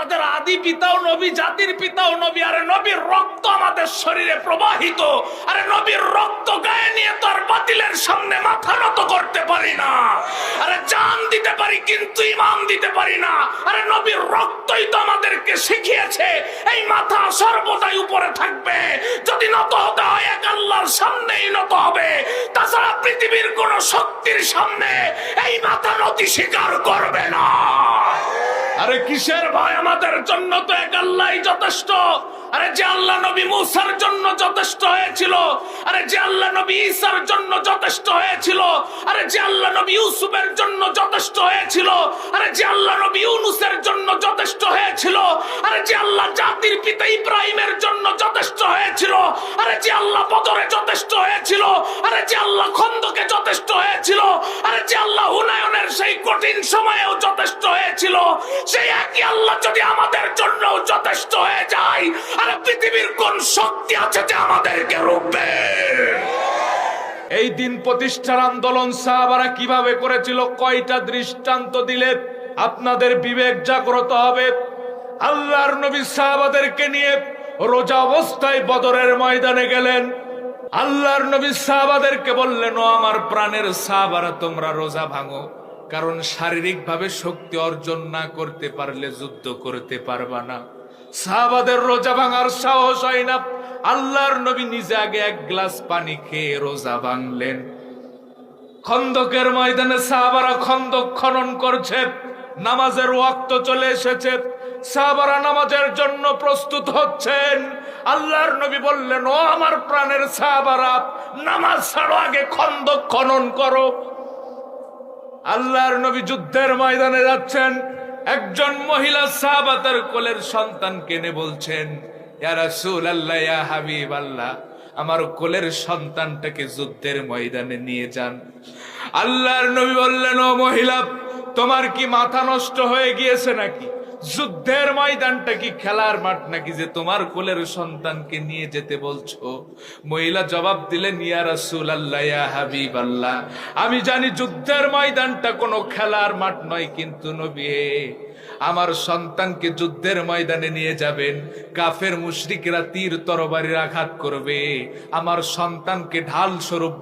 আমাদের আদি পিতাও নবী, জাতির পিতাও নবী। আরে নবীর রক্ত আমাদের শরীরে প্রবাহিত। আরে নবীর রক্ত গায়ে নিয়ে তো আর বাতিলের সামনে মাথা নত করতে পারি না। আরে জান দিতে পারি কিন্তু ইমান দিতে পারি না। আরে নবীর রক্তই তো আমাদেরকে শিখিয়েছে এই মাথা সর্বদাই উপরে থাকবে। যদি নত হতে হয় এক আল্লাহর সামনেই নত হবে, তাছাড়া পৃথিবীর কোন শক্তির সামনে এই মাথা নতি স্বীকার করবে না। আরে কিসের ভয়? আমাদের জন্য তো এক আল্লাহই যথেষ্ট। আরে যে আল্লাহ নবী মুসার জন্য যথেষ্ট হয়েছিল, আরে যে আল্লাহ নবী ঈসার জন্য যথেষ্ট হয়েছিল, আরে যে আল্লাহ নবী ইউসুফের জন্য যথেষ্ট হয়েছিল, আরে যে আল্লাহ নবী ইউনুসের জন্য যথেষ্ট হয়েছিল, আরে যে আল্লাহ জাতির পিতা ইব্রাহিমের জন্য যথেষ্ট হয়েছিল, আরে যে আল্লাহ বদরে যথেষ্ট হয়েছিল, আরে যে আল্লাহ খন্দকে যথেষ্ট হয়েছিল, আরে যে আল্লাহ হুনায়নের সেই কঠিন সময়েও যথেষ্ট হয়েছিল, সেই একই আল্লাহ যদি আমাদের জন্য যথেষ্ট হয়ে যায়, আরে পৃথিবীর কোন শক্তি আছে যে আমাদেরকে রুখবে? এই দিন প্রতিষ্ঠার আন্দোলন সাহাবারা কিভাবে করেছিল, কয়টা দৃষ্টান্ত দিলে আপনাদের বিবেক জাগ্রত হবে। আল্লাহর নবী সাহাবাদেরকে নিয়ে রোজা অবস্থায় বদরের ময়দানে গেলেন। আল্লাহর নবী সাহাবাদেরকে বললেন, ও আমার প্রাণের সাহাবারা, তোমরা রোজা ভাঙো, কারণ শারীরিক ভাবে শক্তি অর্জন না করতে পারলে যুদ্ধ করতে পারবা না। সাহাবাদের রোজা ভাঙার সাহস হয় না। আল্লাহর নবী নিজে আগে এক গ্লাস পানি খেয়ে রোজা ভাঙলেন। খন্দকের ময়দানে সাহাবারা খন্দক খনন করছে, নামাজের ওয়াক্ত চলে এসেছে, সাহাবারা নামাজের জন্য প্রস্তুত হচ্ছেন। আল্লাহর নবী বললেন, ও আমার প্রাণের সাহাবারা, নামাজ ছাড়ো, আগে খন্দক খনন করো। আল্লাহর নবী যুদ্ধের ময়দানে যাচ্ছেন। একজন মহিলা সাহাবা তার কোলের সন্তানকে নিয়ে বলছেন, ইয়া রাসূলুল্লাহ, ইয়া হাবিবাল্লাহ, আমার কোলের সন্তানটাকে যুদ্ধের ময়দানে নিয়ে যান। আল্লাহর নবী বললেন, ও মহিলা, তোমার কি মাথা নষ্ট হয়ে গিয়েছে নাকি? যুদ্ধের ময়দানটা কি খেলার মাঠ নাকি যে তোমার কোলের সন্তানকে নিয়ে যেতে বলছো? মহিলা জবাব দিলেন, ইয়া রাসূলুল্লাহ, ইয়া হাবিবাল্লাহ, আমি জানি যুদ্ধের ময়দানটা কোনো খেলার মাঠ নয়, কিন্তু নবী, আমার সন্তানকে যুদ্ধের ময়দানে নিয়ে যাবেন, কাফের মুশরিকরা তীর তরবারির আঘাত করবে, আমার সন্তানকে ঢাল স্বরূপ